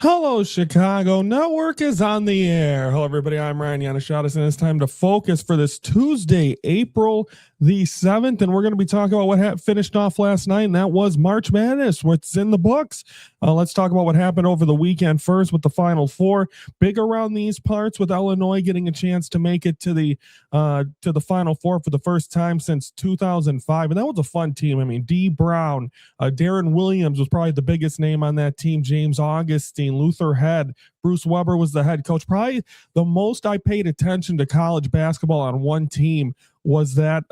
Hello, Chicago. Network is on the air. Hello, everybody. I'm Ryan Yanishadis, and it's time to focus for this Tuesday, April the 7th. And we're going to be talking about what finished off last night, and that was March Madness, what's in the books. Let's talk about what happened over the weekend first with the Final Four. Big around these parts with Illinois getting a chance to make it to the Final Four for the first time since 2005. And that was a fun team. I mean, D. Brown, Darren Williams was probably the biggest name on that team. James Augustine, Luther Head, Bruce Weber was the head coach. Probably the most I paid attention to college basketball on one team was that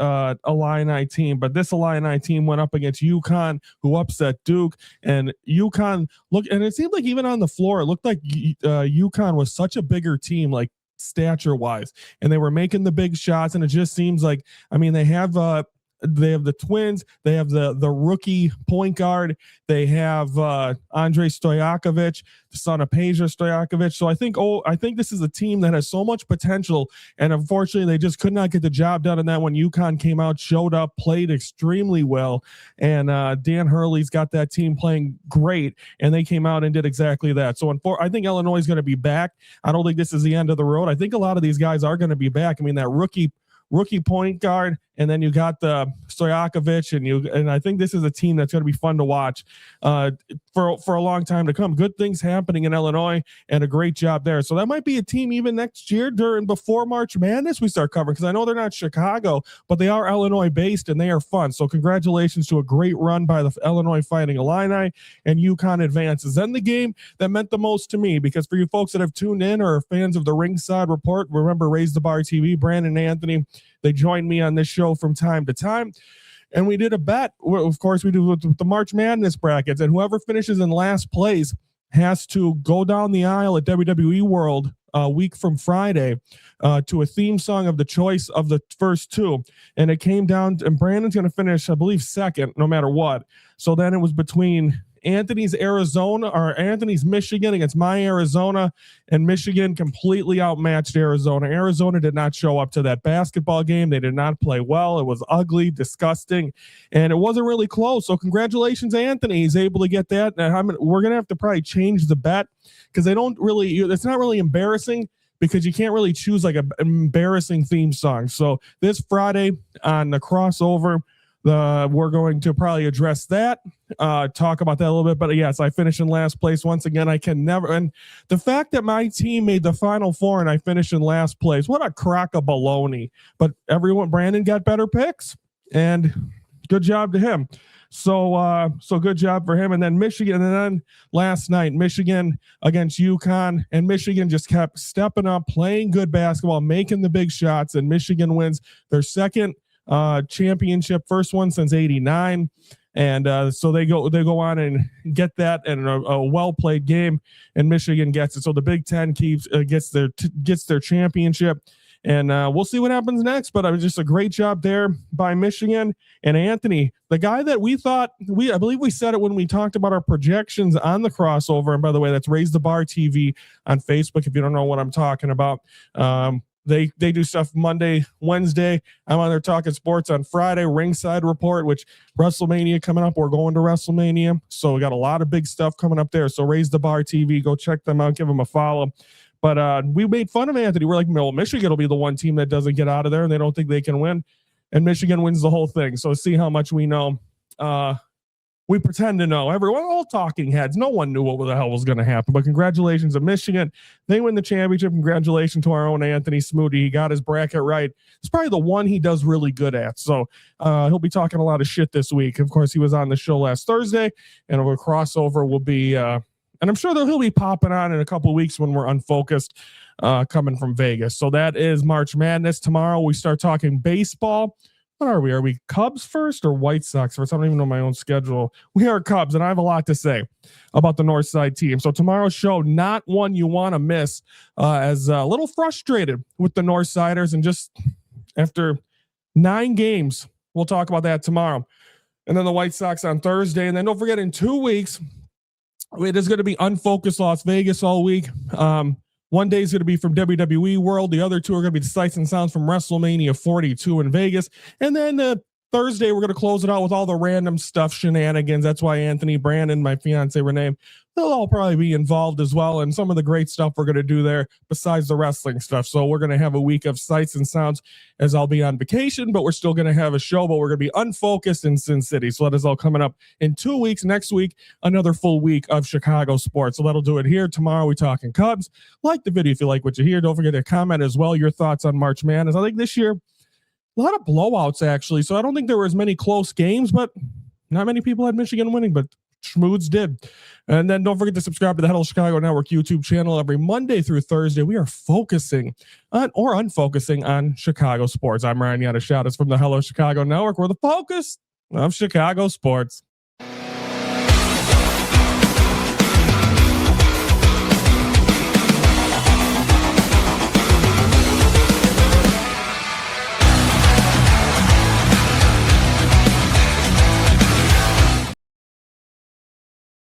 Illini team. But this Illini team went up against UConn, who upset Duke. And UConn, and it seemed like even on the floor, it looked like UConn was such a bigger team, like stature wise, and they were making the big shots. And it just seems like, I mean, they have the twins, they have the rookie point guard, they have Andrei Stojakovic, the son of Peja Stojakovic. So I think this is a team that has so much potential, and unfortunately they just could not get the job done in that one. UConn came out, showed up, played extremely well, and Dan Hurley's got that team playing great, and they came out and did exactly that. So I think Illinois is going to be back. I don't think this is the end of the road. I think a lot of these guys are going to be back. I mean, that rookie point guard, and then you got the Stojakovic, and I think this is a team that's going to be fun to watch for a long time to come. Good things happening in Illinois, and a great job there. So that might be a team even next year before March Madness we start covering, because I know they're not Chicago, but they are Illinois based and they are fun. So congratulations to a great run by the Illinois Fighting Illini, and UConn advances. Then the game that meant the most to me, because for you folks that have tuned in or are fans of the Ringside Report, remember Raise the Bar TV, Brandon and Anthony, they joined me on this show from time to time, and we did a bet. Of course, we do with the March Madness brackets, and whoever finishes in last place has to go down the aisle at WWE World a week from Friday to a theme song of the choice of the first two. And it came down, and Brandon's going to finish, I believe, second, no matter what. So then it was between Anthony's Michigan against my Arizona, and Michigan completely outmatched Arizona. Arizona did not show up to that basketball game. They did not play well. It was ugly, disgusting, and it wasn't really close. So congratulations, Anthony. He's able to get that. And we're going to have to probably change the bet, because it's not really embarrassing, because you can't really choose like an embarrassing theme song. So this Friday on the crossover, we're going to probably address that, talk about that a little bit. But yes, I finished in last place once again. I can never, and the fact that my team made the Final Four and I finished in last place, what a crock of baloney. But Brandon got better picks, and good job to him. So good job for him. And then Michigan, and then last night, Michigan against UConn, and Michigan just kept stepping up, playing good basketball, making the big shots, and Michigan wins their second championship, first one since '89, and so they go on and get that, and a well played game, and Michigan gets it. So the Big Ten gets their championship, and we'll see what happens next. But it was just a great job there by Michigan. And Anthony, the guy that I believe we said it when we talked about our projections on the crossover. And by the way, that's Raise the Bar TV on Facebook if you don't know what I'm talking about. They do stuff Monday, Wednesday. I'm on there talking sports on Friday. Ringside Report, which WrestleMania coming up. We're going to WrestleMania, so we got a lot of big stuff coming up there. So Raise the Bar TV, go check them out, give them a follow. But we made fun of Anthony. We're like, well, Michigan will be the one team that doesn't get out of there, and they don't think they can win, and Michigan wins the whole thing. So see how much we know. We pretend to know. Everyone, all talking heads. No one knew what the hell was going to happen. But congratulations to Michigan. They win the championship. Congratulations to our own Anthony Smoody. He got his bracket right. It's probably the one he does really good at. So he'll be talking a lot of shit this week. Of course, he was on the show last Thursday, and our crossover will be, and I'm sure that he'll be popping on in a couple of weeks when we're unfocused coming from Vegas. So that is March Madness. Tomorrow we start talking baseball. What are we? Are we Cubs first or White Sox first? I don't even know my own schedule. We are Cubs, and I have a lot to say about the Northside team. So tomorrow's show, not one you want to miss, as a little frustrated with the Northsiders. And just after 9 games, we'll talk about that tomorrow. And then the White Sox on Thursday. And then don't forget, in 2 weeks, it is going to be Unfocused Las Vegas all week. One day is going to be from WWE World. The other 2 are going to be the sights and sounds from WrestleMania 42 in Vegas. And then Thursday, we're going to close it out with all the random stuff, shenanigans. That's why Anthony, Brandon, my fiance Renee, they'll all probably be involved as well. And some of the great stuff we're going to do there besides the wrestling stuff. So we're going to have a week of sights and sounds as I'll be on vacation, but we're still going to have a show, but we're going to be unfocused in Sin City. So that is all coming up in 2 weeks. Next week, another full week of Chicago sports. So that'll do it here. Tomorrow, we talking Cubs. Like the video if you like what you hear. Don't forget to comment as well your thoughts on March Madness. I think this year, a lot of blowouts, actually. So I don't think there were as many close games, but not many people had Michigan winning, but Schmoods did. And then don't forget to subscribe to the Hello Chicago Network YouTube channel. Every Monday through Thursday, we are focusing on or unfocusing on Chicago sports. I'm Ryan Yanashadis from the Hello Chicago Network. We're the focus of Chicago sports.